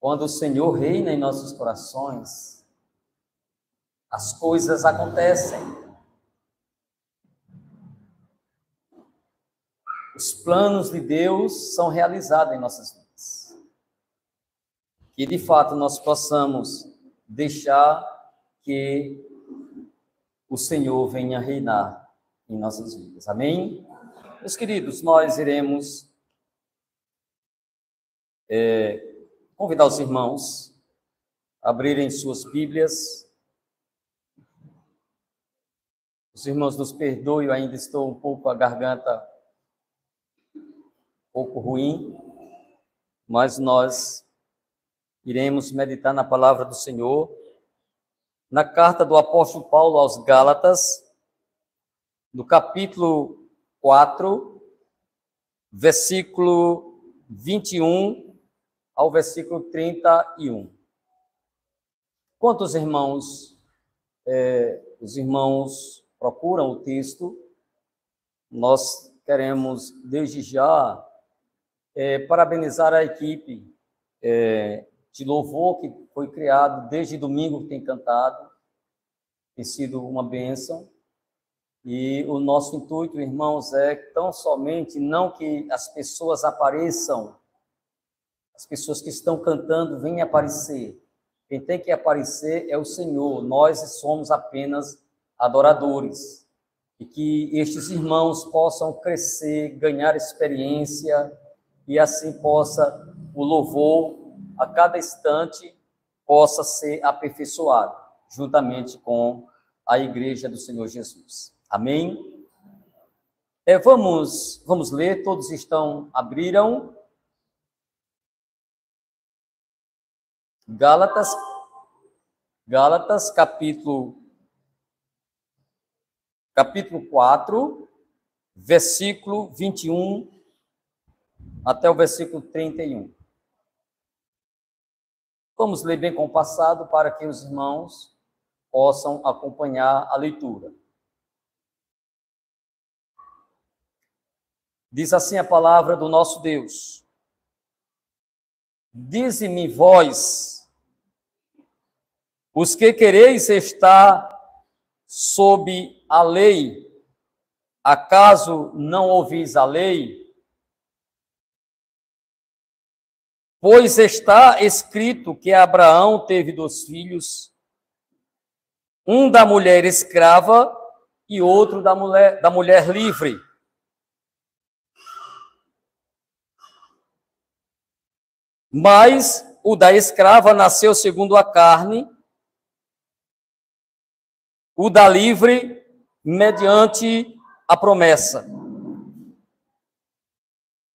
Quando o Senhor reina em nossos corações, as coisas acontecem. Os planos de Deus são realizados em nossas vidas. Que, de fato, nós possamos deixar que o Senhor venha reinar em nossas vidas. Amém? Meus queridos, nós iremos convidar os irmãos a abrirem suas Bíblias. Os irmãos nos perdoem, eu ainda estou um pouco a garganta um pouco ruim, mas nós iremos meditar na palavra do Senhor, na carta do apóstolo Paulo aos Gálatas, no capítulo 4, versículo 21 ao versículo 31. Quantos irmãos, os irmãos procuram o texto, nós queremos, desde já, parabenizar a equipe de louvor que foi criado desde domingo, que tem cantado, tem sido uma bênção. E o nosso intuito, irmãos, é tão somente não que as pessoas apareçam, as pessoas que estão cantando venham aparecer. Quem tem que aparecer é o Senhor, nós somos apenas adoradores. E que estes irmãos possam crescer, ganhar experiência, e assim possa o louvor, a cada instante, possa ser aperfeiçoado, juntamente com a igreja do Senhor Jesus. Amém? Vamos ler, todos abriram. Gálatas, capítulo 4, versículo 21 até o versículo 31. Vamos ler bem compassado para que os irmãos possam acompanhar a leitura. Diz assim a palavra do nosso Deus: Dize-me vós, os que quereis estar sob a lei, acaso não ouvis a lei? Pois está escrito que Abraão teve 2 filhos, um da mulher escrava e outro da mulher livre. Mas o da escrava nasceu segundo a carne, o da livre mediante a promessa.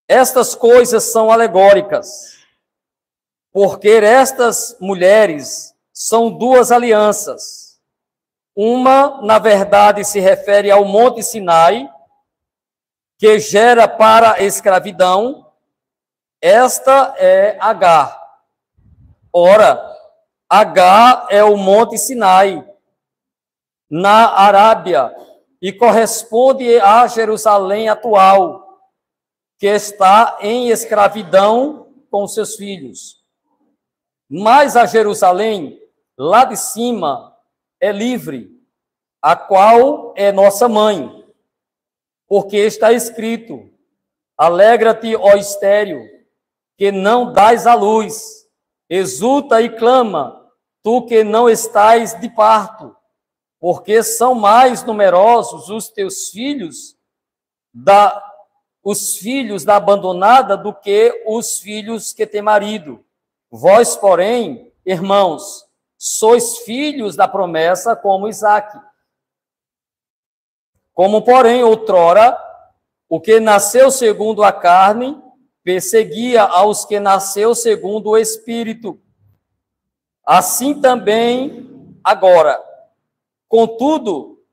Estas coisas são alegóricas, porque estas mulheres são 2 alianças. Uma, na verdade, se refere ao Monte Sinai, que gera para a escravidão. Esta é Agar. Ora, Agar é o Monte Sinai, na Arábia, e corresponde a Jerusalém atual, que está em escravidão com seus filhos. Mas a Jerusalém, lá de cima, é livre, a qual é nossa mãe, porque está escrito: Alegra-te, ó estéril, que não dás à luz, exulta e clama, tu que não estás de parto, porque são mais numerosos os teus filhos, os filhos da abandonada, do que os filhos que têm marido. Vós, porém, irmãos, sois filhos da promessa como Isaque. Como, porém, outrora, o que nasceu segundo a carne perseguia aos que nasceu segundo o Espírito. Assim também agora. Contudo,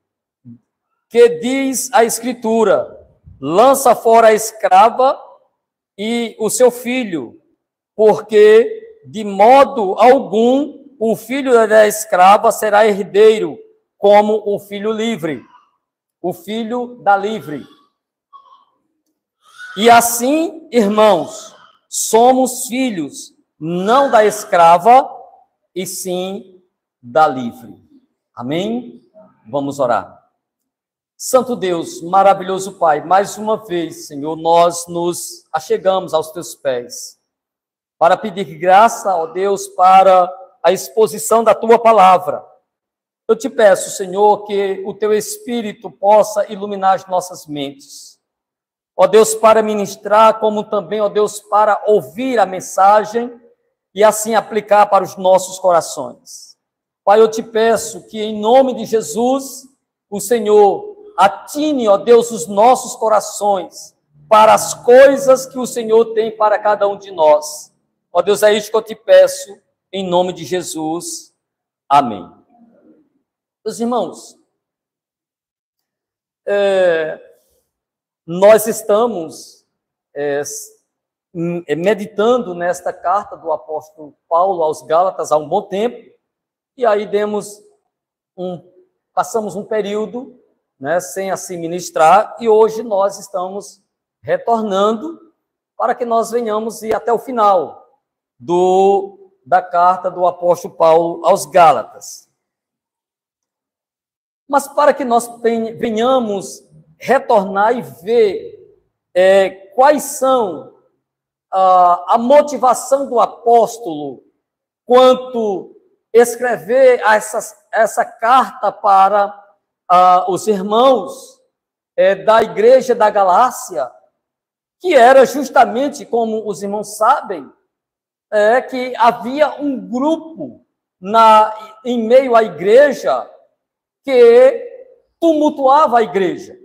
que diz a Escritura: lança fora a escrava e o seu filho, porque de modo algum o filho da escrava será herdeiro, como o filho livre, o filho da livre. E assim, irmãos, somos filhos, não da escrava, e sim da livre. Amém? Vamos orar. Santo Deus, maravilhoso Pai, mais uma vez, Senhor, nós nos achegamos aos teus pés para pedir graça, ó Deus, para a exposição da tua palavra. Eu te peço, Senhor, que o teu Espírito possa iluminar as nossas mentes. Ó Deus, para ministrar, como também, ó Deus, para ouvir a mensagem e assim aplicar para os nossos corações. Pai, eu te peço que em nome de Jesus, o Senhor atine, ó Deus, os nossos corações para as coisas que o Senhor tem para cada um de nós. Ó Deus, é isso que eu te peço, em nome de Jesus. Amém. Meus irmãos, nós estamos meditando nesta carta do apóstolo Paulo aos Gálatas há um bom tempo, e aí passamos um período, né, sem assim ministrar, e hoje nós estamos retornando para que nós venhamos ir até o final da carta do apóstolo Paulo aos Gálatas. Mas para que nós venhamos retornar e ver quais são a motivação do apóstolo quanto escrever essa carta para os irmãos da igreja da Galácia, que era justamente, como os irmãos sabem, que havia um grupo em meio à igreja que tumultuava a igreja.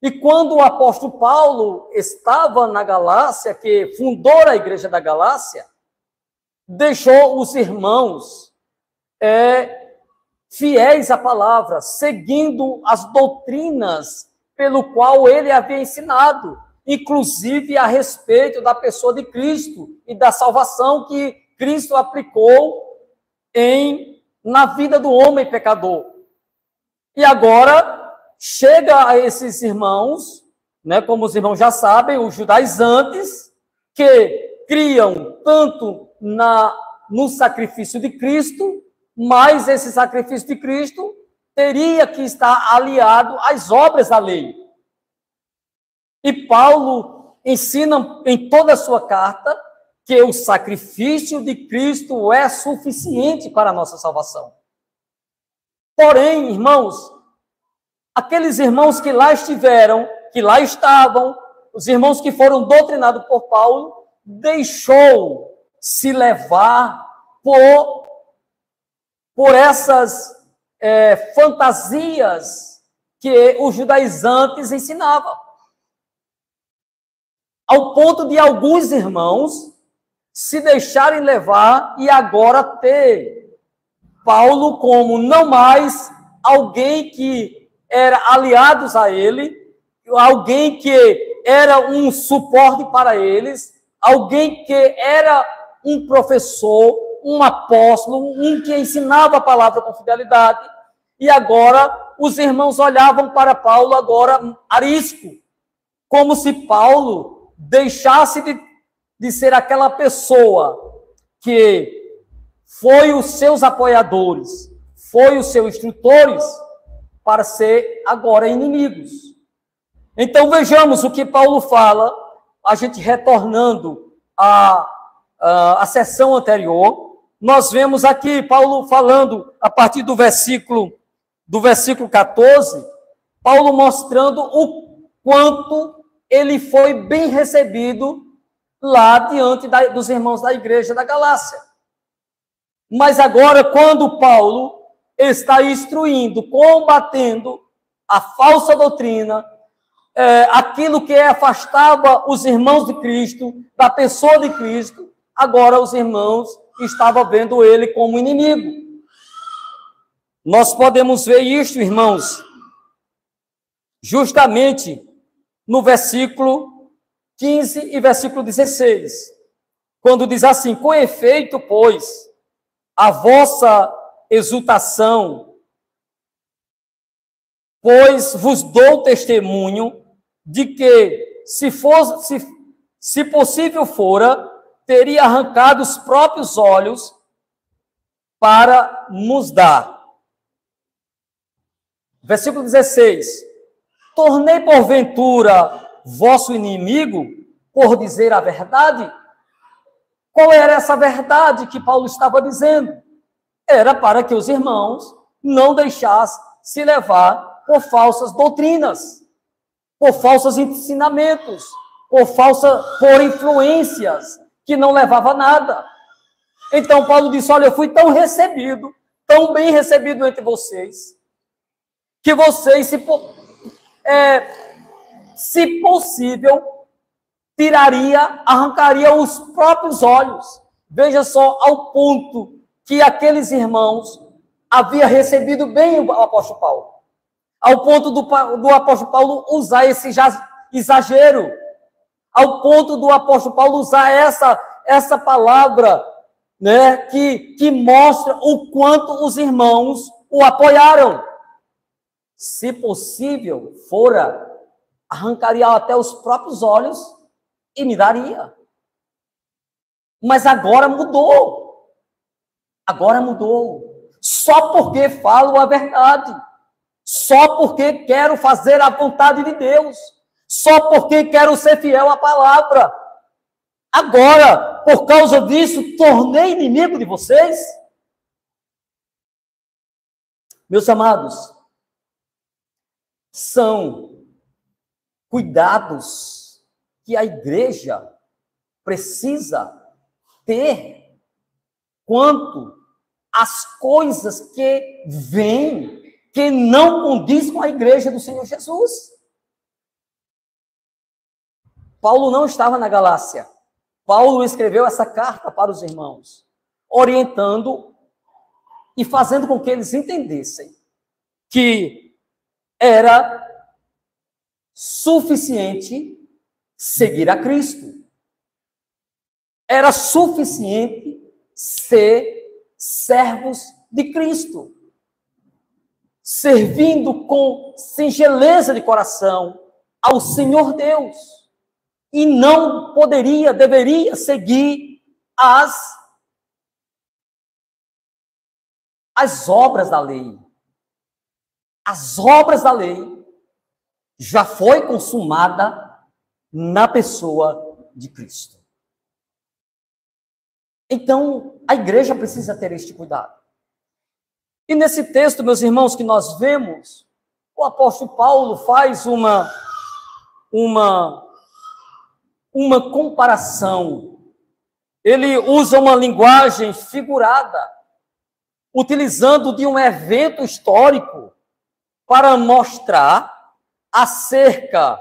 E quando o apóstolo Paulo estava na Galácia, que fundou a igreja da Galácia, deixou os irmãos fiéis à palavra, seguindo as doutrinas pelo qual ele havia ensinado, inclusive a respeito da pessoa de Cristo e da salvação que Cristo aplicou na vida do homem pecador. E agora chega a esses irmãos, né, como os irmãos já sabem, os judaizantes, que criam tanto no sacrifício de Cristo, mas esse sacrifício de Cristo teria que estar aliado às obras da lei. E Paulo ensina em toda a sua carta que o sacrifício de Cristo é suficiente para a nossa salvação. Porém, irmãos, aqueles irmãos que lá estiveram, que lá estavam, os irmãos que foram doutrinados por Paulo, deixou se levar por essas fantasias que os judaizantes ensinavam. Ao ponto de alguns irmãos se deixarem levar e agora ter Paulo como não mais alguém que era aliados a ele, alguém que era um suporte para eles, alguém que era um professor, um apóstolo, um que ensinava a palavra com fidelidade, e agora os irmãos olhavam para Paulo agora arisco, como se Paulo deixasse de ser aquela pessoa que foi os seus apoiadores, foi os seus instrutores, para ser agora inimigos. Então vejamos o que Paulo fala, a gente retornando à sessão anterior, nós vemos aqui Paulo falando a partir do versículo 14, Paulo mostrando o quanto ele foi bem recebido lá diante dos irmãos da igreja da Galácia. Mas agora, quando Paulo está instruindo, combatendo a falsa doutrina, aquilo que afastava os irmãos de Cristo, da pessoa de Cristo, agora os irmãos estavam vendo ele como inimigo. Nós podemos ver isto, irmãos, justamente no versículo 15 e versículo 16, quando diz assim: com efeito, pois, a vossa exultação, pois vos dou testemunho de que, se possível fora, teria arrancado os próprios olhos para nos dar. Versículo 16. Tornei porventura vosso inimigo por dizer a verdade? Qual era essa verdade que Paulo estava dizendo? Era para que os irmãos não deixassem se levar por falsas doutrinas, por falsos ensinamentos, por influências que não levavam a nada. Então Paulo disse, olha, eu fui tão bem recebido entre vocês, que vocês, se possível, arrancaria os próprios olhos. Veja só, ao ponto que aqueles irmãos haviam recebido bem o apóstolo Paulo. Ao ponto do apóstolo Paulo usar esse exagero. Ao ponto do apóstolo Paulo usar essa palavra, né, que mostra o quanto os irmãos o apoiaram. Se possível fora, arrancaria até os próprios olhos e me daria. Mas agora mudou. Agora mudou. Só porque falo a verdade. Só porque quero fazer a vontade de Deus. Só porque quero ser fiel à palavra. Agora, por causa disso, tornei inimigo de vocês? Meus amados, são cuidados que a igreja precisa ter quanto às coisas que vêm, que não condiz com a igreja do Senhor Jesus. Paulo não estava na Galácia. Paulo escreveu essa carta para os irmãos, orientando e fazendo com que eles entendessem que era suficiente seguir a Cristo. Era suficiente ser servos de Cristo, servindo com singeleza de coração ao Senhor Deus. E não deveria seguir as obras da lei. As obras da lei já foi consumada na pessoa de Cristo. Então, a igreja precisa ter este cuidado. E nesse texto, meus irmãos, que nós vemos, o apóstolo Paulo faz uma comparação. Ele usa uma linguagem figurada, utilizando de um evento histórico para mostrar acerca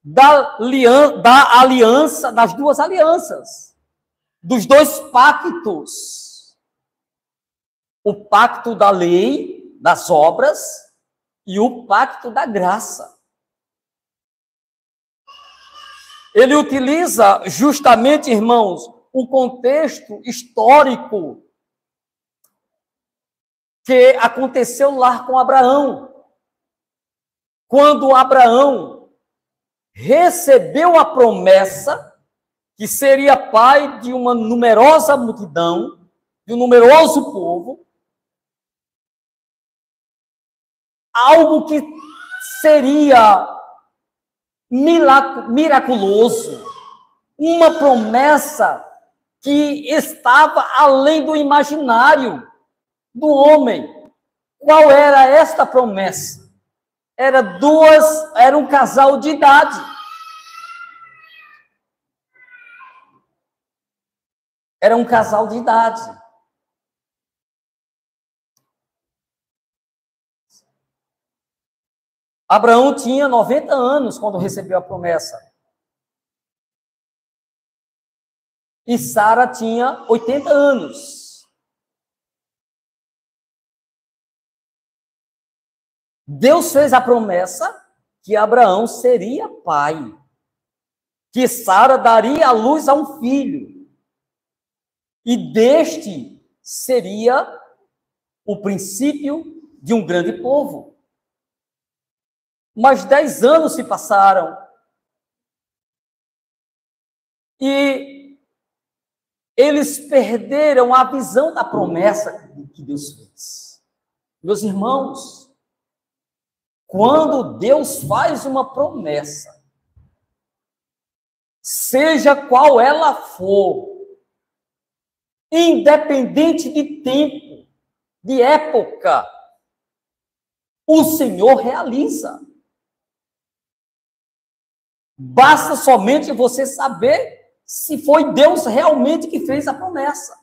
da aliança, das duas alianças, dos dois pactos. O pacto da lei, das obras, e o pacto da graça. Ele utiliza justamente, irmãos, o contexto histórico que aconteceu lá com Abraão. Quando Abraão recebeu a promessa que seria pai de uma numerosa multidão, de um numeroso povo, algo que seria miraculoso, uma promessa que estava além do imaginário do homem. Qual era esta promessa? Era um casal de idade. Era um casal de idade. Abraão tinha 90 anos quando recebeu a promessa. E Sara tinha 80 anos. Deus fez a promessa que Abraão seria pai, que Sara daria à luz a um filho, e deste seria o princípio de um grande povo. Mas 10 anos se passaram. E Eles perderam a visão da promessa que Deus fez. Meus irmãos, quando Deus faz uma promessa, seja qual ela for, independente de tempo, de época, o Senhor realiza. Basta somente você saber se foi Deus realmente que fez a promessa.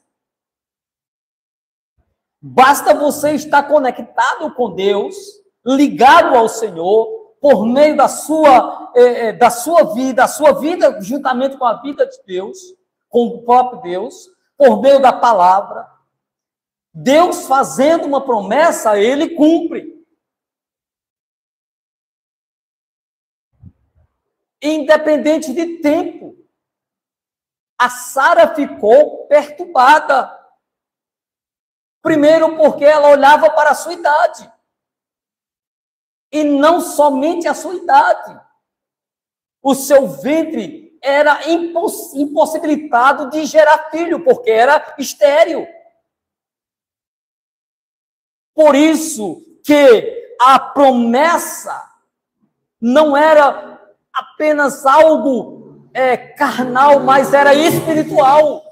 Basta você estar conectado com Deus, ligado ao Senhor, por meio da sua vida juntamente com a vida de Deus, com o próprio Deus, por meio da palavra. Deus fazendo uma promessa, ele cumpre. Independente de tempo. A Sara ficou perturbada. Primeiro porque ela olhava para a sua idade. E não somente a sua idade. O seu ventre era impossibilitado de gerar filho, porque era estéril. Por isso que a promessa não era apenas algo carnal, mas era espiritual.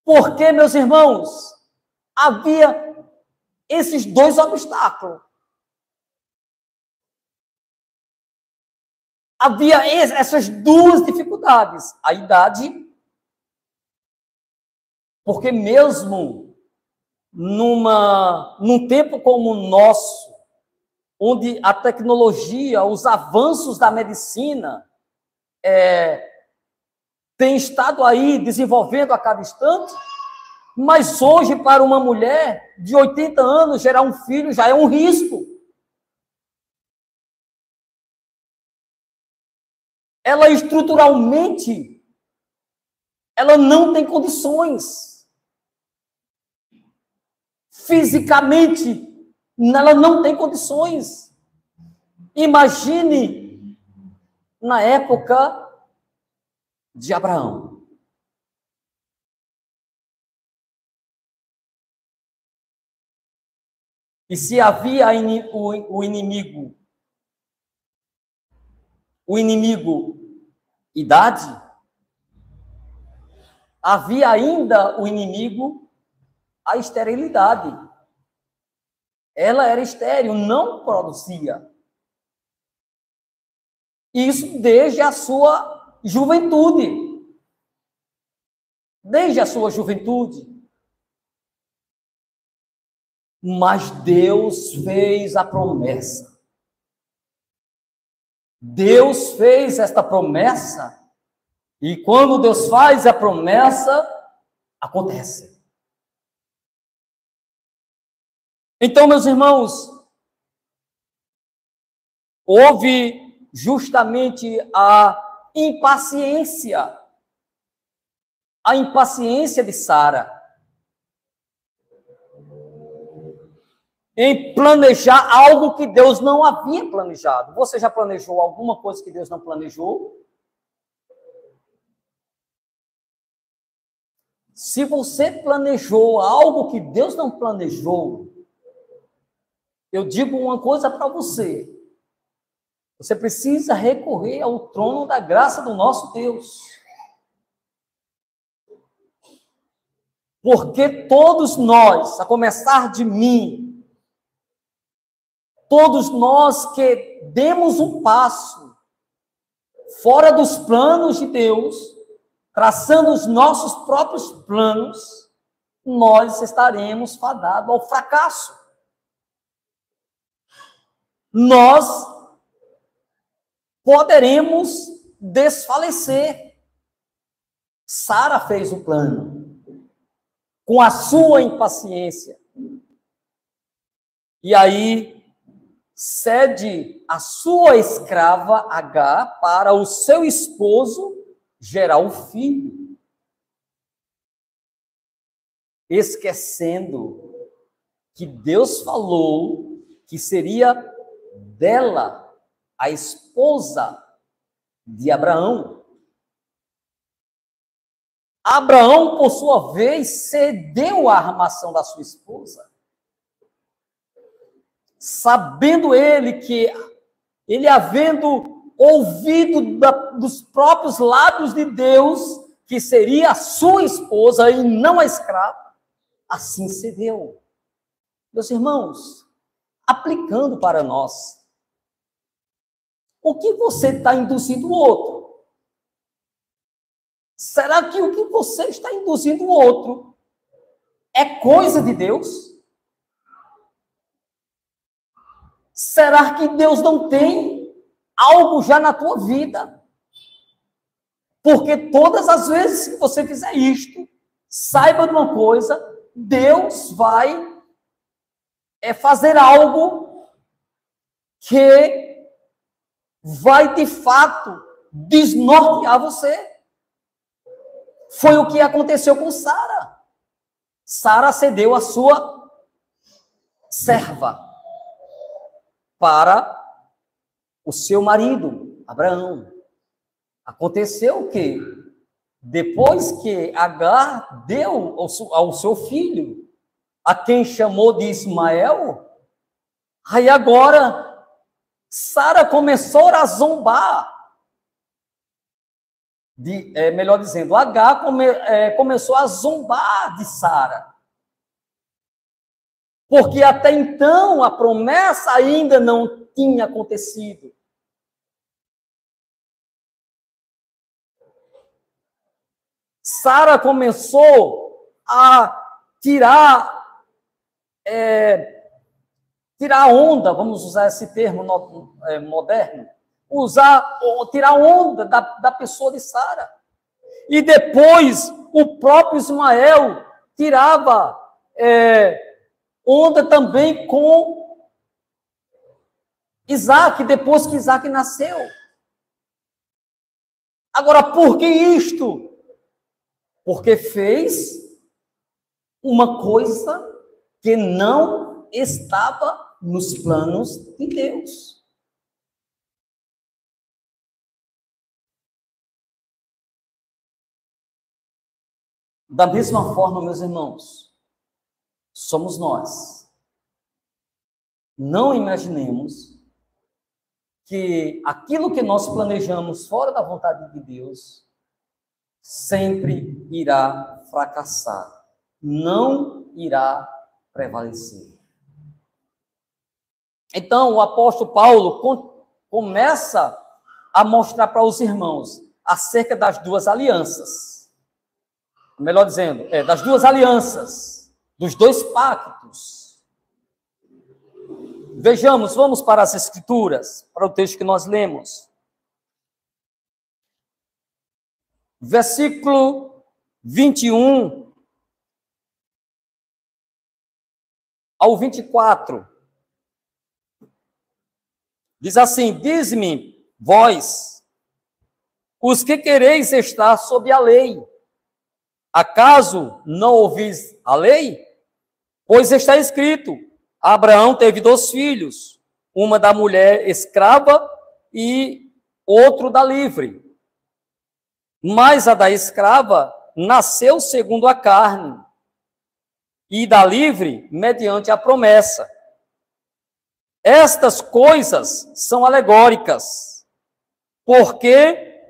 Porque, meus irmãos, havia esses dois obstáculos. Havia essas duas dificuldades. A idade, porque mesmo num tempo como o nosso, onde a tecnologia, os avanços da medicina têm estado aí desenvolvendo a cada instante, mas hoje, para uma mulher de 80 anos, gerar um filho já é um risco. Ela estruturalmente, ela não tem condições. Fisicamente, ela não tem condições. Imagine na época de Abraão. E se havia o inimigo idade, havia ainda o inimigo a esterilidade. Ela era estéril, não produzia. Isso desde a sua juventude. Desde a sua juventude. Mas Deus fez a promessa. Deus fez esta promessa. E quando Deus faz a promessa, acontece. Então, meus irmãos, houve justamente a impaciência de Sara em planejar algo que Deus não havia planejado. Você já planejou alguma coisa que Deus não planejou? Se você planejou algo que Deus não planejou, eu digo uma coisa para você. Você precisa recorrer ao trono da graça do nosso Deus. Porque todos nós, a começar de mim, todos nós que demos um passo fora dos planos de Deus, traçando os nossos próprios planos, nós estaremos fadados ao fracasso. Nós poderemos desfalecer. Sara fez o plano com a sua impaciência. E aí cede a sua escrava Agar para o seu esposo gerar o filho, esquecendo que Deus falou que seria dela a esposa de Abraão. Abraão, por sua vez, cedeu a armação da sua esposa, sabendo ele que, ele havendo ouvido dos próprios lábios de Deus, que seria a sua esposa e não a escrava, assim cedeu. Meus irmãos, aplicando para nós, o que você está induzindo o outro? Será que o que você está induzindo o outro é coisa de Deus? Será que Deus não tem algo já na tua vida? Porque todas as vezes que você fizer isto, saiba de uma coisa, Deus vai fazer algo que vai de fato desnortear você. Foi o que aconteceu com Sara. Sara cedeu a sua serva para o seu marido, Abraão. Aconteceu que, depois que Agar deu ao seu filho, a quem chamou de Ismael, aí agora Sara começou a zombar. Melhor dizendo, Agar começou a zombar de Sara. Porque até então a promessa ainda não tinha acontecido. Sara começou a tirar onda, vamos usar esse termo moderno, tirar onda da pessoa de Sara. E depois o próprio Ismael tirava onda também com Isaac, depois que Isaac nasceu. Agora, por que isto? Porque fez uma coisa que não estava nos planos de Deus. Da mesma forma, meus irmãos, somos nós. Não imaginemos que aquilo que nós planejamos fora da vontade de Deus sempre irá fracassar, não irá prevalecer. Então, o apóstolo Paulo começa a mostrar para os irmãos acerca das duas alianças. Melhor dizendo, das duas alianças, dos dois pactos. Vejamos, vamos para as Escrituras, para o texto que nós lemos. Versículo 21 ao 24. Diz assim: diz-me, vós, os que quereis estar sob a lei, acaso não ouvis a lei? Pois está escrito, Abraão teve 2 filhos, uma da mulher escrava e outro da livre. Mas a da escrava nasceu segundo a carne, e da livre mediante a promessa. Estas coisas são alegóricas, porque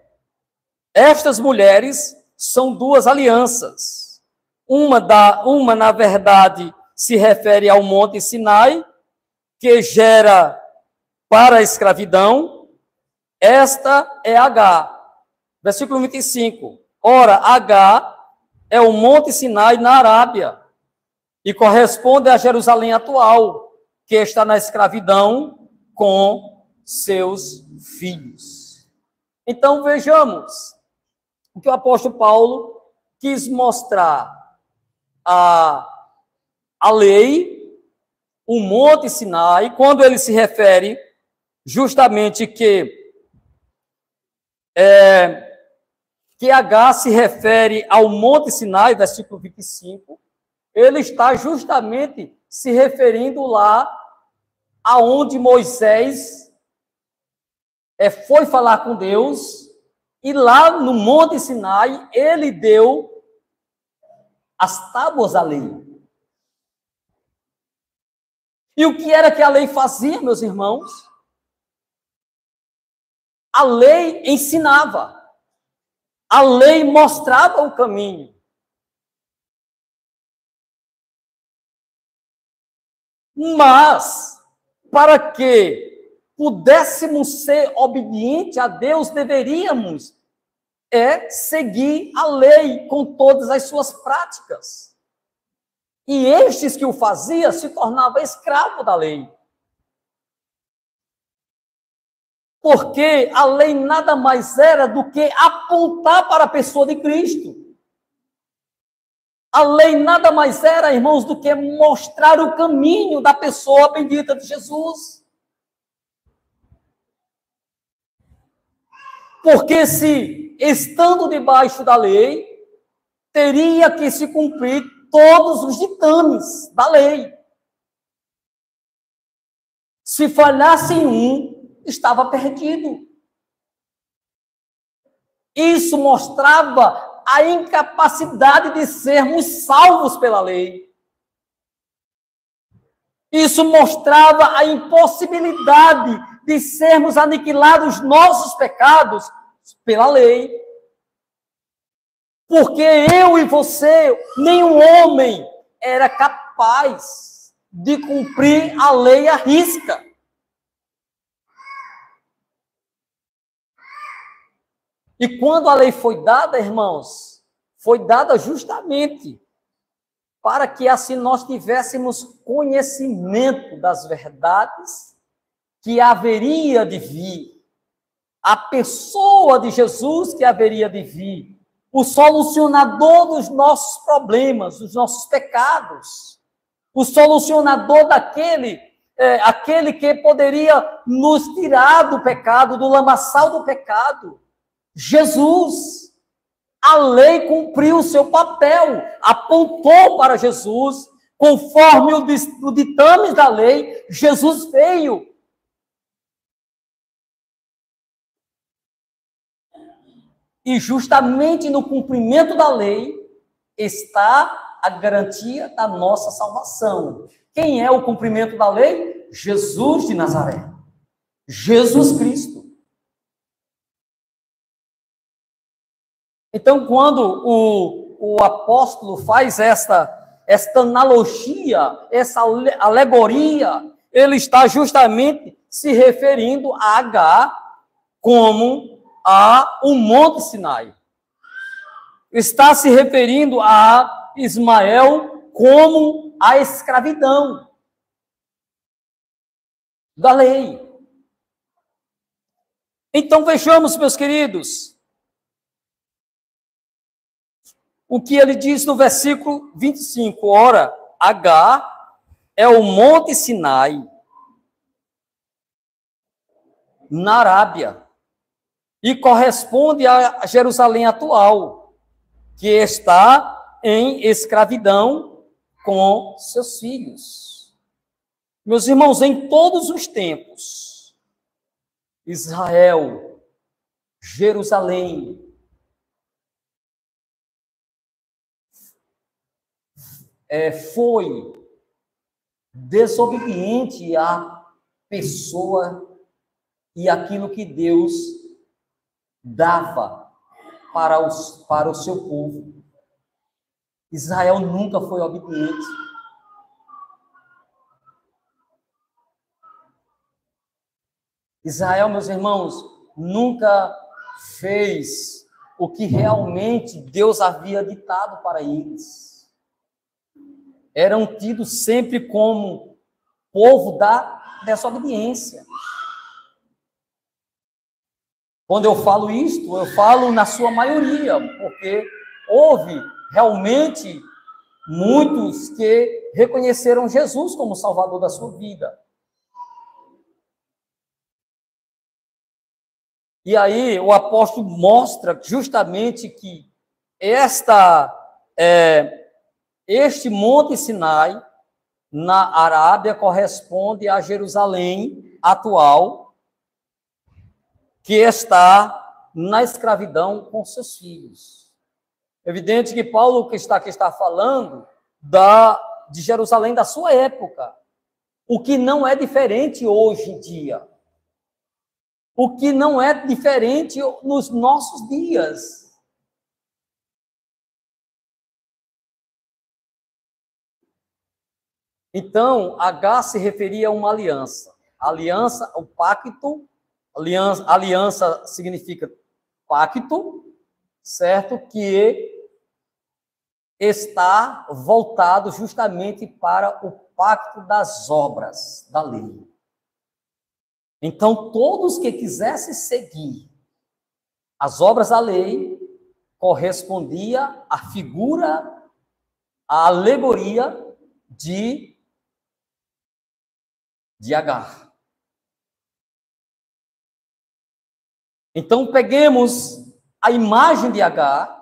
estas mulheres são 2 alianças. Uma, na verdade, se refere ao Monte Sinai, que gera para a escravidão. Esta é Agar. Versículo 25. Ora, Agar é o Monte Sinai na Arábia e corresponde a Jerusalém atual, que está na escravidão com seus filhos. Então, vejamos o que o apóstolo Paulo quis mostrar. A lei, o Monte Sinai, quando ele se refere justamente que Agar se refere ao Monte Sinai, versículo 25, ele está justamente se referindo lá aonde Moisés foi falar com Deus, e lá no Monte Sinai ele deu as tábuas da lei. E o que era que a lei fazia, meus irmãos? A lei ensinava. A lei mostrava o caminho. Mas, para que pudéssemos ser obedientes a Deus, deveríamos seguir a lei com todas as suas práticas. E estes que o faziam se tornavam escravo da lei. Porque a lei nada mais era do que apontar para a pessoa de Cristo. A lei nada mais era, irmãos, do que mostrar o caminho da pessoa bendita de Jesus. Porque se, estando debaixo da lei, teria que se cumprir todos os ditames da lei. Se falhasse em um, estava perdido. Isso mostrava a incapacidade de sermos salvos pela lei. Isso mostrava a impossibilidade de sermos aniquilados nossos pecados pela lei. Porque eu e você, nenhum homem era capaz de cumprir a lei à risca. E quando a lei foi dada, irmãos, foi dada justamente para que assim nós tivéssemos conhecimento das verdades que haveria de vir, a pessoa de Jesus que haveria de vir, o solucionador dos nossos problemas, dos nossos pecados, o solucionador aquele que poderia nos tirar do pecado, do lamaçal do pecado. Jesus, a lei cumpriu o seu papel, apontou para Jesus, conforme o ditame da lei, Jesus veio. E justamente no cumprimento da lei está a garantia da nossa salvação. Quem é o cumprimento da lei? Jesus de Nazaré. Jesus Cristo. Então, quando o apóstolo faz esta analogia, essa alegoria, ele está justamente se referindo a Agar como o Monte Sinai. Está se referindo a Ismael como a escravidão da lei. Então, vejamos, meus queridos, o que ele diz no versículo 25. Ora, Agar é o Monte Sinai, na Arábia, e corresponde a Jerusalém atual, que está em escravidão com seus filhos. Meus irmãos, em todos os tempos, Israel, Jerusalém, foi desobediente à pessoa e aquilo que Deus dava para o seu povo. Israel nunca foi obediente. Israel, meus irmãos, nunca fez o que realmente Deus havia ditado para eles. Eram tidos sempre como povo da desobediência. Quando eu falo isto, eu falo na sua maioria, porque houve realmente muitos que reconheceram Jesus como Salvador da sua vida. E aí o apóstolo mostra justamente que este Monte Sinai, na Arábia, corresponde a Jerusalém atual, que está na escravidão com seus filhos. Evidente que Paulo que está falando de Jerusalém da sua época, o que não é diferente hoje em dia, o que não é diferente nos nossos dias. Então, H se referia a uma aliança. Aliança, o pacto, aliança significa pacto, certo? Que está voltado justamente para o pacto das obras da lei. Então, todos que quisessem seguir as obras da lei correspondia à figura, à alegoria de Agar. Então, peguemos a imagem de Agar,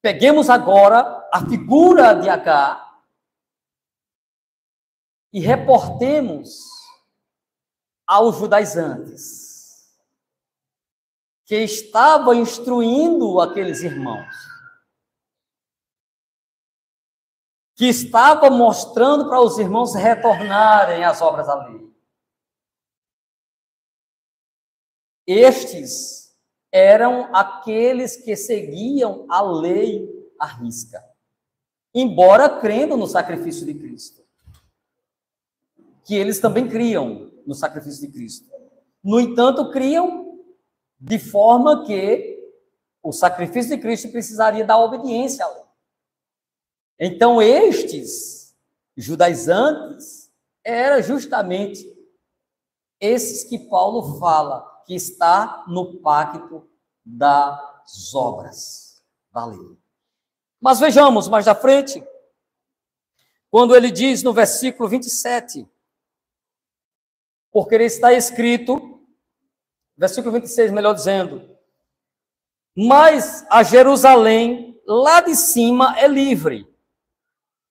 peguemos agora a figura de Agar e reportemos aos judaizantes que estavam instruindo aqueles irmãos, que estavam mostrando para os irmãos retornarem às obras da lei. Estes eram aqueles que seguiam a lei à risca, embora crendo no sacrifício de Cristo, que eles também criam no sacrifício de Cristo. No entanto, criam de forma que o sacrifício de Cristo precisaria da obediência à lei. Então, estes judaizantes eram justamente esses que Paulo fala que está no pacto das obras da lei. Mas vejamos mais à frente, quando ele diz no versículo 27, porque está escrito, versículo 26, melhor dizendo, mas a Jerusalém lá de cima é livre,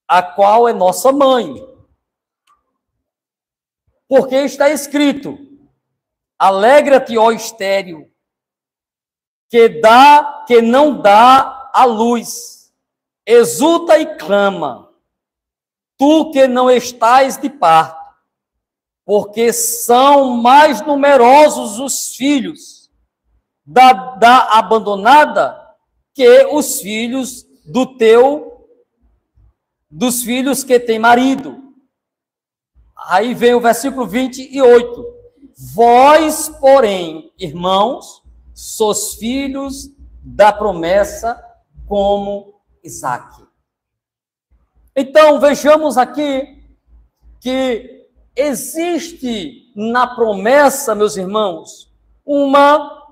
a qual é nossa mãe. Porque está escrito, alegra-te, ó estéril, que não dá a luz, exulta e clama, tu que não estás de parto, porque são mais numerosos os filhos da abandonada que os filhos dos filhos que tem marido. Aí vem o versículo 28. Vós, porém, irmãos, sois filhos da promessa como Isaque. Então, vejamos aqui que existe na promessa, meus irmãos, uma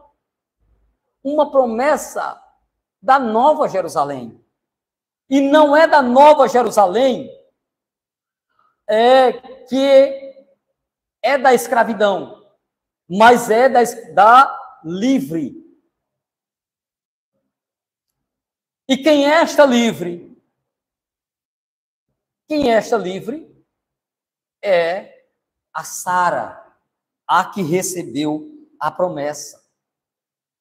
promessa da Nova Jerusalém. E não é da Nova Jerusalém que é da escravidão, mas é da livre. E quem é esta livre? Quem é esta livre? É a Sara, a que recebeu a promessa.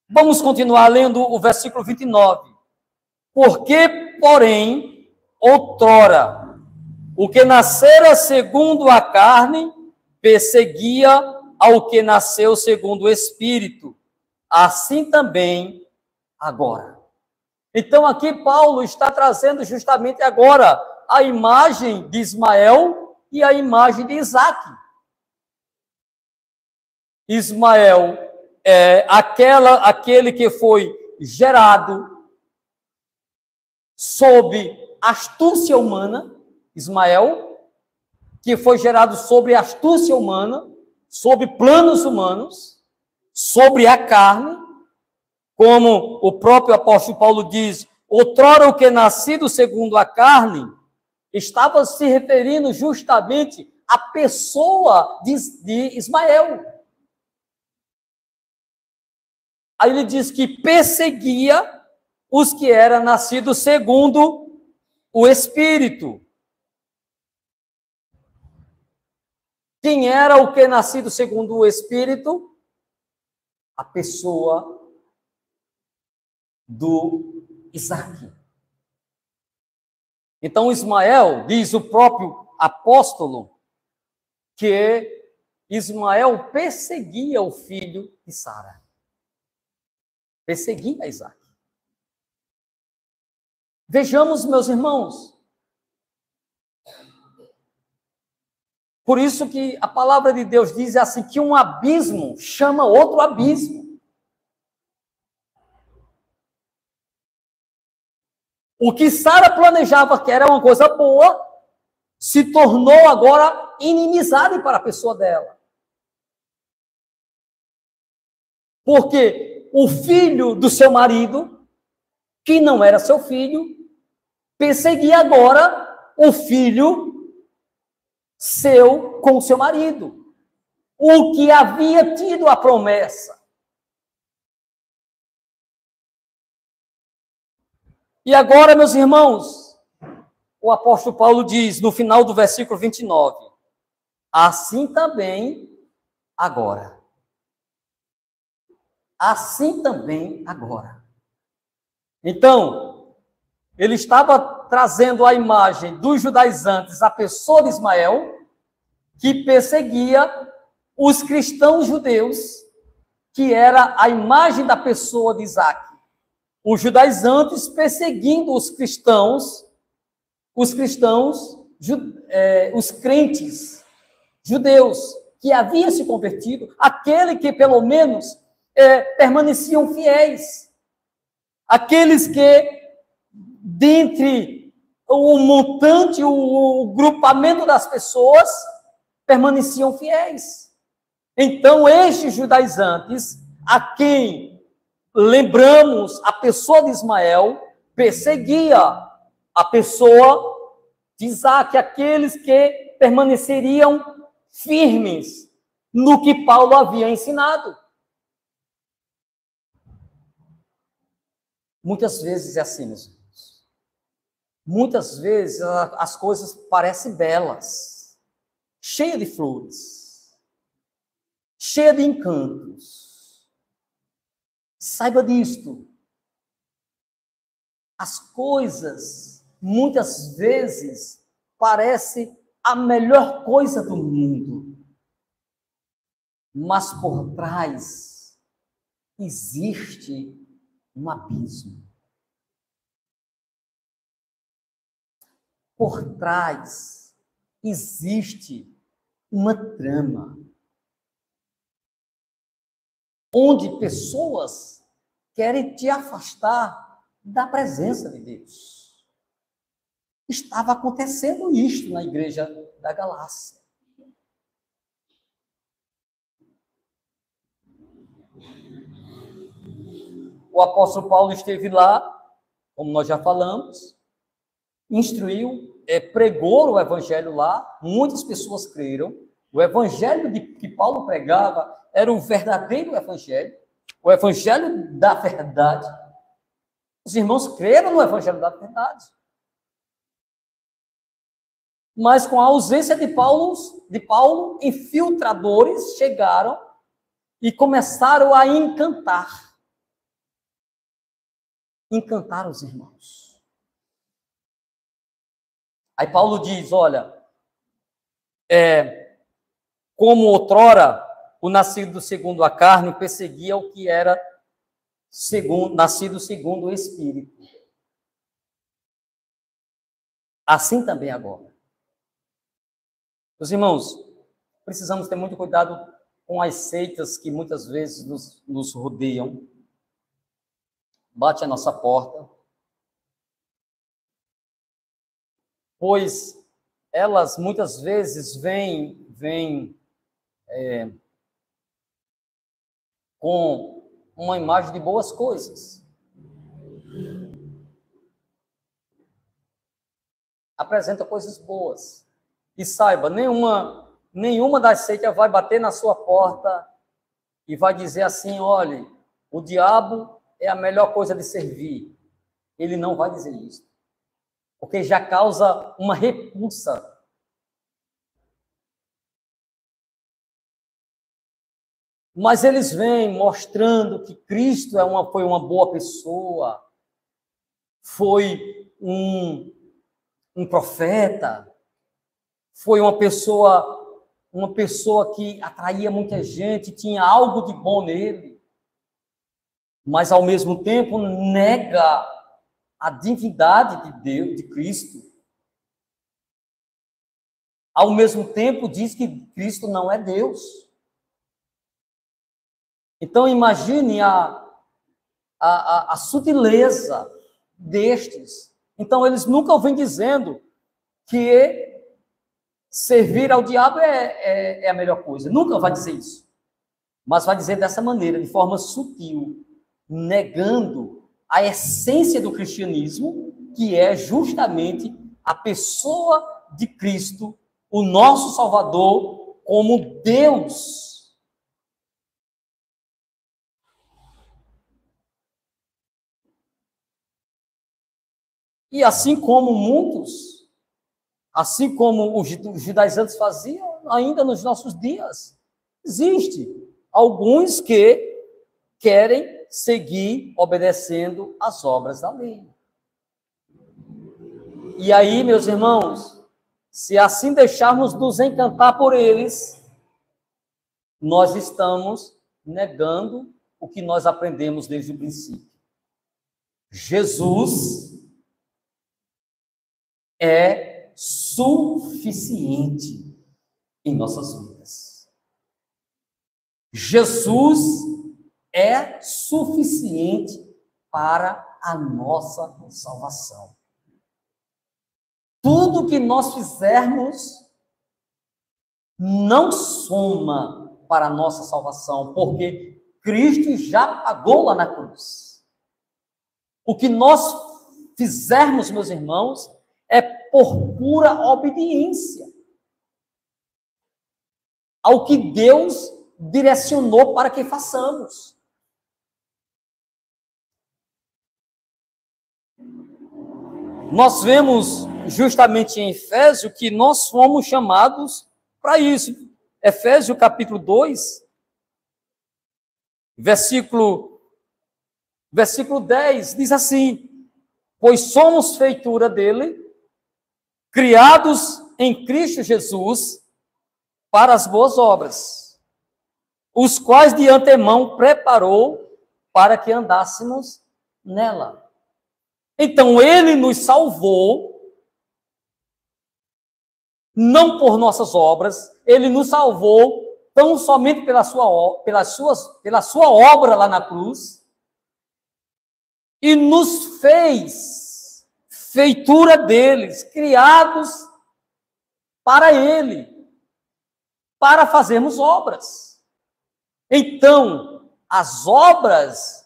Vamos continuar lendo o versículo 29. Porque, porém, outrora, o que nascera segundo a carne, perseguia ao que nasceu segundo o Espírito. Assim também agora. Então, aqui Paulo está trazendo justamente agora a imagem de Ismael e a imagem de Isaque. Ismael é aquele que foi gerado sob astúcia humana, Ismael, que foi gerado sobre astúcia humana, sobre planos humanos, sobre a carne, como o próprio apóstolo Paulo diz, outrora o que nascido segundo a carne, estava se referindo justamente à pessoa de Ismael. Aí ele diz que perseguia os que eram nascidos segundo o Espírito. Quem era o que nascido segundo o Espírito? A pessoa do Isaque. Então, Ismael, diz o próprio apóstolo, que Ismael perseguia o filho de Sara. Perseguia Isaque. Vejamos, meus irmãos. Por isso que a palavra de Deus diz assim, que um abismo chama outro abismo. O que Sara planejava que era uma coisa boa, se tornou agora inimizade para a pessoa dela. Porque o filho do seu marido, que não era seu filho, perseguia agora o filho seu com o seu marido, o que havia tido a promessa. E agora, meus irmãos, o apóstolo Paulo diz, no final do versículo 29, assim também agora. Assim também agora. Então, ele estava trazendo a imagem dos judaizantes, a pessoa de Ismael, que perseguia os cristãos judeus, que era a imagem da pessoa de Isaque. Os judaizantes perseguindo os crentes judeus, que haviam se convertido, aquele que pelo menos permaneciam fiéis, aqueles que, dentre o montante, o grupamento das pessoas, permaneciam fiéis. Então, estes judaizantes, a quem lembramos a pessoa de Ismael, perseguia a pessoa de Isaque, aqueles que permaneceriam firmes no que Paulo havia ensinado. Muitas vezes é assim, meus irmãos. Muitas vezes as coisas parecem belas, cheias de flores, cheias de encantos. Saiba disto. As coisas, muitas vezes, parecem a melhor coisa do mundo. Mas por trás existe um abismo. Por trás existe uma trama, onde pessoas querem te afastar da presença de Deus. Estava acontecendo isto na igreja da Galácia. O apóstolo Paulo esteve lá, como nós já falamos, instruiu, pregou o evangelho lá, muitas pessoas creram. O evangelho que Paulo pregava era o verdadeiro evangelho, o evangelho da verdade. Os irmãos creram no evangelho da verdade. Mas com a ausência de Paulo, infiltradores chegaram e começaram a encantar os irmãos. Aí Paulo diz, olha, como outrora o nascido segundo a carne perseguia o que era nascido segundo o Espírito. Assim também agora. Meus irmãos, precisamos ter muito cuidado com as seitas que muitas vezes nos rodeiam, bate a nossa porta, pois elas muitas vezes vêm com uma imagem de boas coisas. Apresenta coisas boas. E saiba, nenhuma das seitas vai bater na sua porta e vai dizer assim, olhe, o diabo é a melhor coisa de servir. Ele não vai dizer isso. Porque já causa uma repulsa. Mas eles vêm mostrando que Cristo foi uma boa pessoa, foi um profeta, foi uma pessoa que atraía muita gente, tinha algo de bom nele, mas ao mesmo tempo nega a divindade de Deus, de Cristo. Ao mesmo tempo diz que Cristo não é Deus. Então imagine a sutileza destes. Então eles nunca vêm dizendo que servir ao diabo é a melhor coisa. Nunca vai dizer isso. Mas vai dizer dessa maneira, de forma sutil, negando a essência do cristianismo, que é justamente a pessoa de Cristo, o nosso Salvador, como Deus. E assim como muitos, assim como os judaizantes faziam, ainda nos nossos dias, existe alguns que querem seguir obedecendo às obras da lei. E aí, meus irmãos, se assim deixarmos nos encantar por eles, nós estamos negando o que nós aprendemos desde o princípio. Jesus é suficiente em nossas vidas. Jesus é suficiente para a nossa salvação. Tudo que nós fizermos não soma para a nossa salvação, porque Cristo já pagou lá na cruz. O que nós fizermos, meus irmãos, é por pura obediência ao que Deus direcionou para que façamos. Nós vemos justamente em Efésios que nós fomos chamados para isso. Efésios capítulo 2, versículo 10, diz assim: pois somos feitura dele, criados em Cristo Jesus para as boas obras, os quais de antemão preparou para que andássemos nela. Então, ele nos salvou, não por nossas obras, ele nos salvou tão somente pela sua obra lá na cruz, e nos fez feitura deles, criados para ele, para fazermos obras. Então, as obras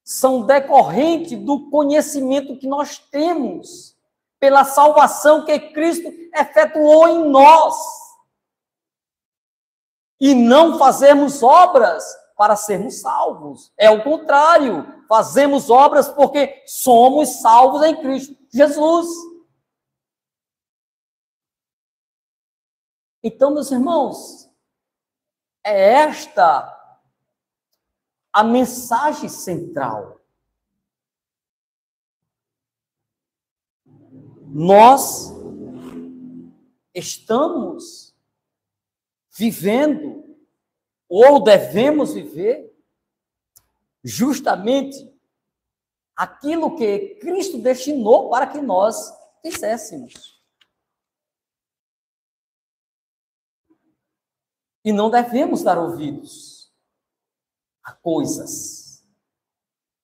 são decorrentes do conhecimento que nós temos pela salvação que Cristo efetuou em nós. E não fazemos obras para sermos salvos. É o contrário. Fazemos obras porque somos salvos em Cristo Jesus. Então, meus irmãos, é esta a mensagem central. Nós estamos vivendo, ou devemos viver, justamente aquilo que Cristo destinou para que nós fizéssemos. E não devemos dar ouvidos a coisas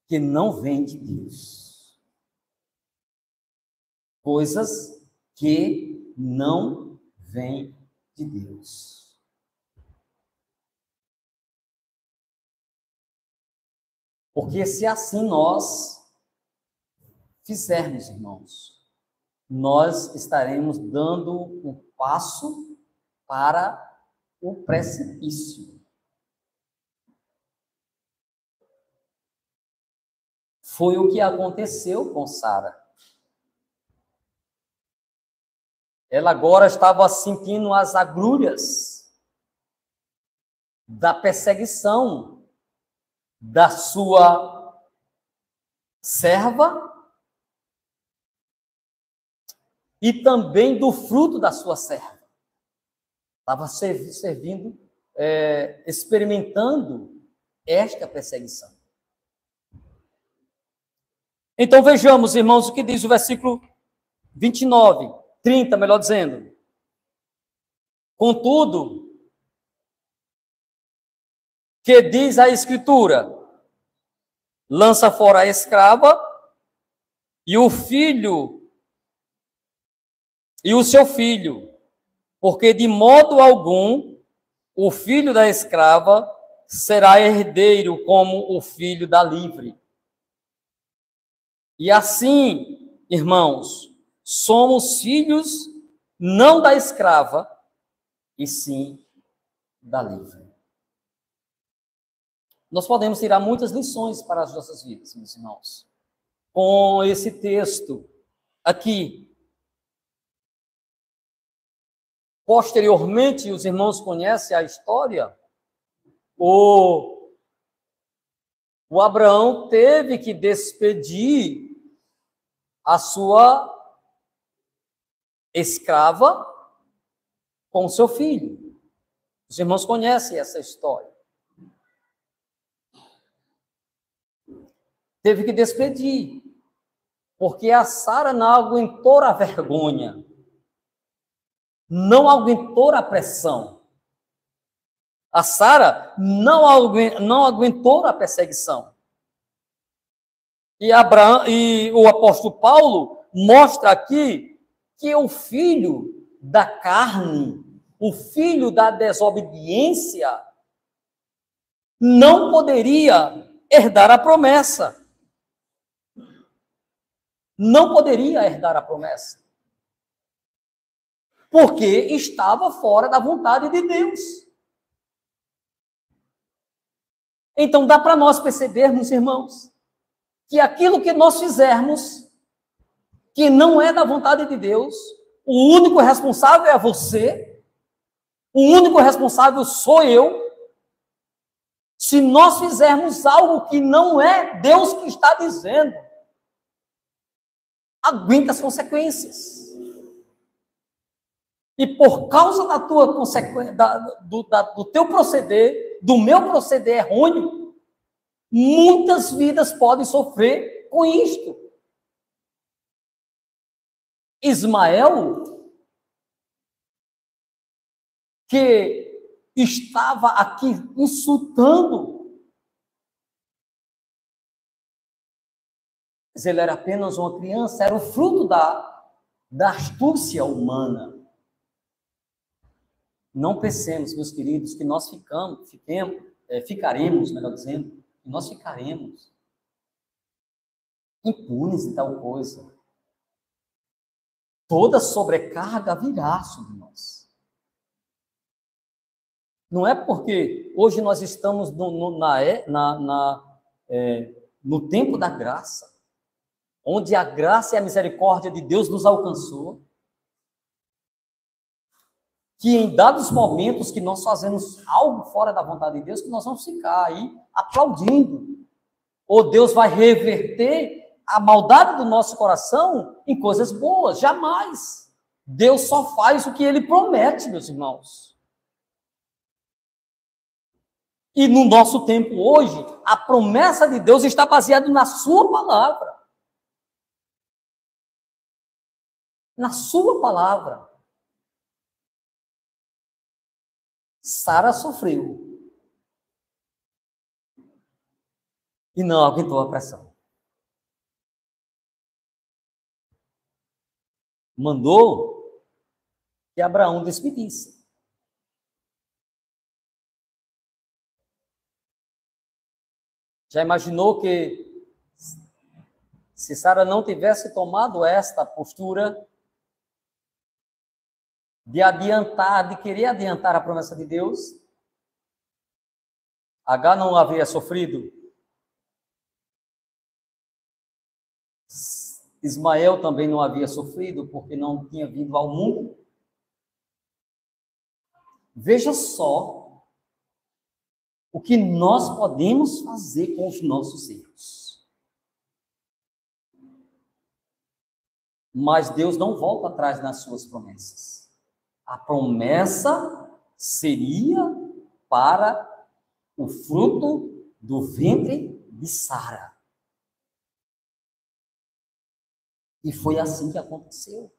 que não vêm de Deus. Coisas que não vêm de Deus. Porque se assim nós fizermos, irmãos, nós estaremos dando um passo para o precipício. Foi o que aconteceu com Sara. Ela agora estava sentindo as agrulhas da perseguição da sua serva e também do fruto da sua serva. Estava servindo, experimentando esta perseguição. Então vejamos, irmãos, o que diz o versículo 29, 30, melhor dizendo. Contudo, que diz a Escritura, lança fora a escrava e o filho e o seu filho, porque de modo algum o filho da escrava será herdeiro como o filho da livre. E assim, irmãos, somos filhos não da escrava, e sim da livre. Nós podemos tirar muitas lições para as nossas vidas, meus irmãos, com esse texto aqui. Posteriormente, os irmãos conhecem a história, o Abraão teve que despedir a sua escrava com seu filho. Os irmãos conhecem essa história. Teve que despedir, porque a Sara não aguentou a vergonha, não aguentou a pressão. A Sara não aguentou a perseguição. E o apóstolo Paulo mostra aqui que o filho da carne, o filho da desobediência, não poderia herdar a promessa. Não poderia herdar a promessa. Porque estava fora da vontade de Deus. Então dá para nós percebermos, irmãos, que aquilo que nós fizermos, que não é da vontade de Deus, o único responsável é você, o único responsável sou eu. Se nós fizermos algo que não é Deus que está dizendo, aguenta as consequências. E por causa da tua consequência, do teu proceder, do meu proceder errôneo, muitas vidas podem sofrer com isto. Ismael, que estava aqui insultando, mas ele era apenas uma criança, era o fruto da astúcia humana. Não pensemos, meus queridos, que nós ficaremos, melhor dizendo, que nós ficaremos impunes em tal coisa. Toda sobrecarga virá sobre nós. Não é porque hoje nós estamos no tempo da graça, onde a graça e a misericórdia de Deus nos alcançou, que em dados momentos que nós fazemos algo fora da vontade de Deus, que nós vamos ficar aí aplaudindo. Ou Deus vai reverter a maldade do nosso coração em coisas boas. Jamais. Deus só faz o que Ele promete, meus irmãos. E no nosso tempo hoje, a promessa de Deus está baseada na sua palavra. Na sua palavra. Sara sofreu. E não aguentou a pressão. Mandou que Abraão despedisse. Já imaginou que se Sara não tivesse tomado esta postura de querer adiantar a promessa de Deus, Agar não havia sofrido, Ismael também não havia sofrido, porque não tinha vindo ao mundo. Veja só o que nós podemos fazer com os nossos erros. Mas Deus não volta atrás nas suas promessas. A promessa seria para o fruto do ventre de Sara. E foi assim que aconteceu.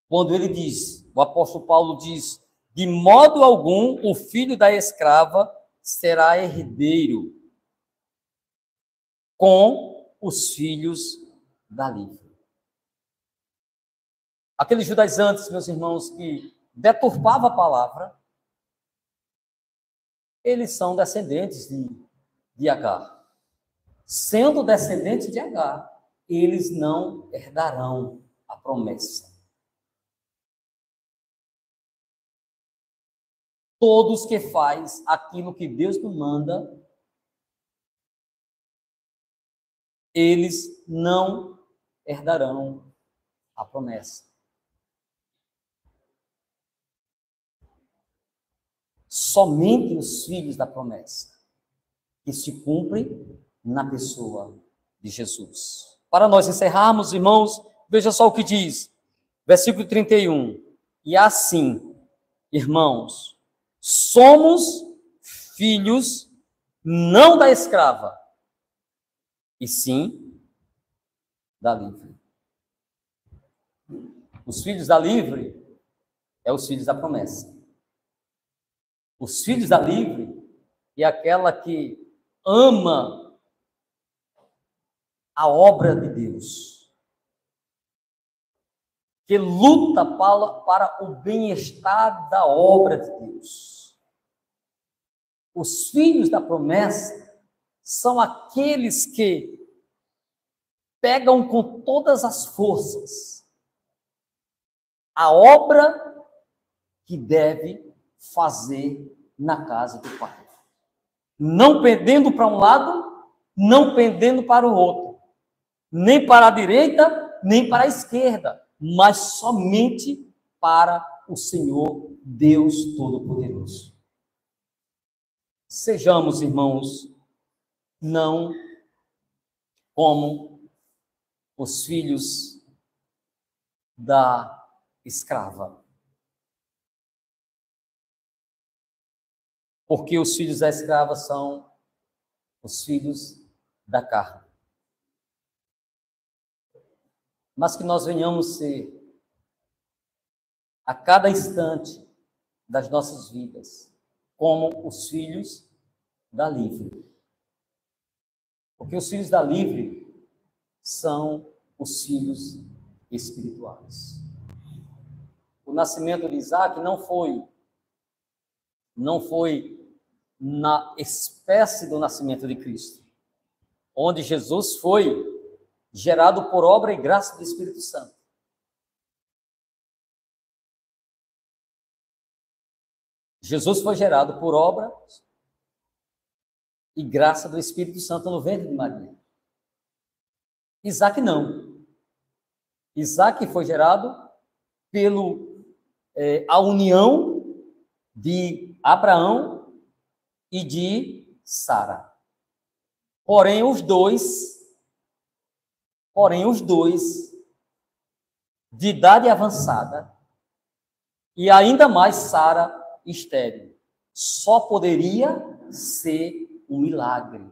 Quando ele diz, o apóstolo Paulo diz, de modo algum o filho da escrava será herdeiro com os filhos da livre. Aqueles judaizantes, meus irmãos, que deturpavam a palavra, eles são descendentes de Agar. Sendo descendentes de Agar, eles não herdarão a promessa. Todos que faz aquilo que Deus nos manda, eles não herdarão a promessa. Somente os filhos da promessa, que se cumprem na pessoa de Jesus. Para nós encerrarmos, irmãos, veja só o que diz, versículo 31. E assim, irmãos, somos filhos não da escrava, e sim da livre. Os filhos da livre é os filhos da promessa. Os filhos da livre é aquela que ama a obra de Deus, que luta para o bem-estar da obra de Deus. Os filhos da promessa são aqueles que pegam com todas as forças a obra que deve fazer na casa do Pai. Não pendendo para um lado, não pendendo para o outro. Nem para a direita, nem para a esquerda, mas somente para o Senhor Deus Todo-Poderoso. Sejamos, irmãos, não como os filhos da escrava. Porque os filhos da escrava são os filhos da carne. Mas que nós venhamos ser, a cada instante das nossas vidas, como os filhos da livre. Porque os filhos da livre são os filhos espirituais. O nascimento de Isaac não foi na espécie do nascimento de Cristo, onde Jesus foi gerado por obra e graça do Espírito Santo. Jesus foi gerado por obra e graça do Espírito Santo no ventre de Maria. Isaac não. Isaac foi gerado a união de Abraão e de Sara. Porém, os dois, de idade avançada, e ainda mais Sara estéril, só poderia ser um milagre.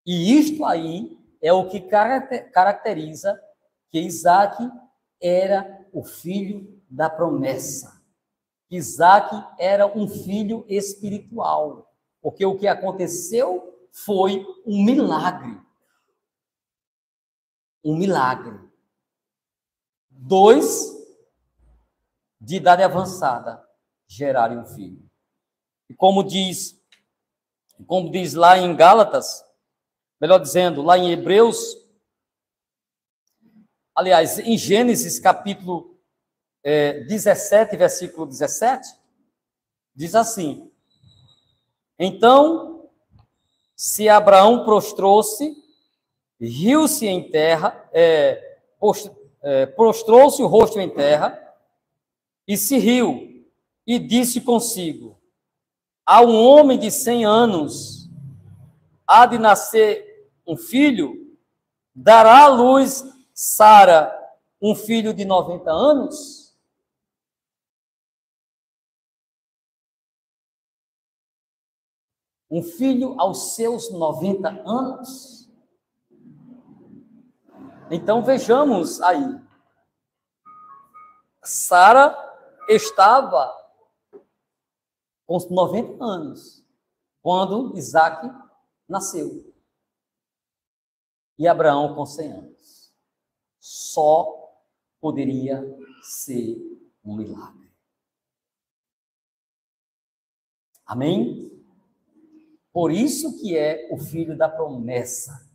E isto aí é o que caracteriza que Isaac era o filho da promessa. Isaac era um filho espiritual, porque o que aconteceu foi um milagre. Um milagre. 2 de idade avançada gerarem um filho. E como diz lá em Gálatas, melhor dizendo, lá em Hebreus, aliás, em Gênesis capítulo 17, versículo 17, diz assim: então, se Abraão prostrou-se, riu-se em terra, prostrou-se o rosto em terra, e se riu, e disse consigo: a um homem de 100 anos há de nascer um filho, Dará à luz Sara um filho de 90 anos? Um filho aos seus 90 anos? Então vejamos aí. Sara estava com 90 anos quando Isaac nasceu. E Abraão com 100 anos. Só poderia ser um milagre. Amém? Por isso que é o filho da promessa.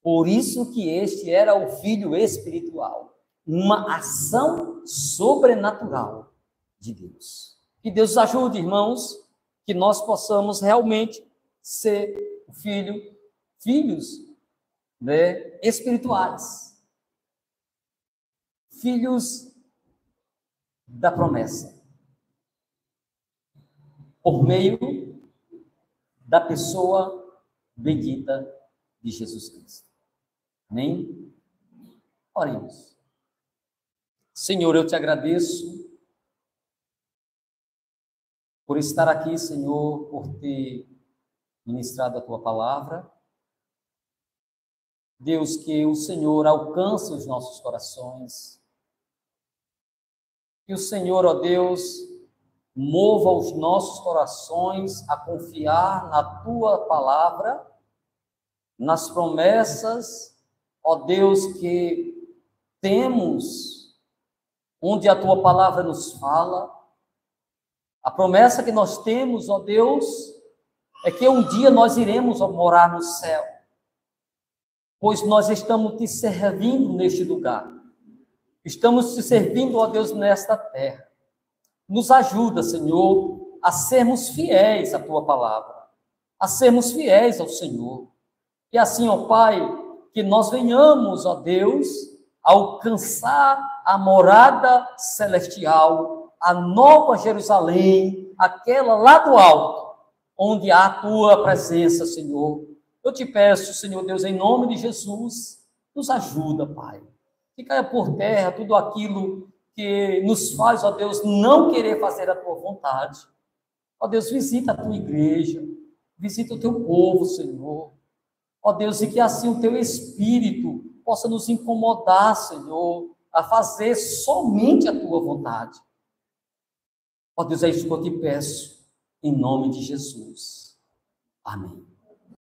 Por isso que este era o filho espiritual. Uma ação sobrenatural de Deus. Que Deus nos ajude, irmãos, que nós possamos realmente ser filhos, né, espirituais. Filhos da promessa. Por meio da pessoa bendita de Jesus Cristo. Amém? Oremos. Senhor, eu te agradeço por estar aqui, Senhor, por ter ministrado a tua palavra. Deus, que o Senhor alcance os nossos corações. Que o Senhor, ó Deus, mova os nossos corações a confiar na tua palavra, nas promessas, ó Deus, que temos, onde a tua palavra nos fala. A promessa que nós temos, ó Deus, é que um dia nós iremos morar no céu, pois nós estamos te servindo neste lugar. Estamos te servindo, ó Deus, nesta terra. Nos ajuda, Senhor, a sermos fiéis à tua palavra, a sermos fiéis ao Senhor. E assim, ó Pai, que nós venhamos, ó Deus, alcançar a morada celestial, a nova Jerusalém, aquela lá do alto, onde há a tua presença, Senhor. Eu te peço, Senhor Deus, em nome de Jesus, nos ajuda, Pai. Que caia por terra tudo aquilo que nos faz, ó Deus, não querer fazer a tua vontade. Ó Deus, visita a tua igreja, visita o teu povo, Senhor. Ó Deus, e que assim o teu Espírito possa nos incomodar, Senhor, a fazer somente a tua vontade. Ó Deus, é isso que eu te peço, em nome de Jesus. Amém.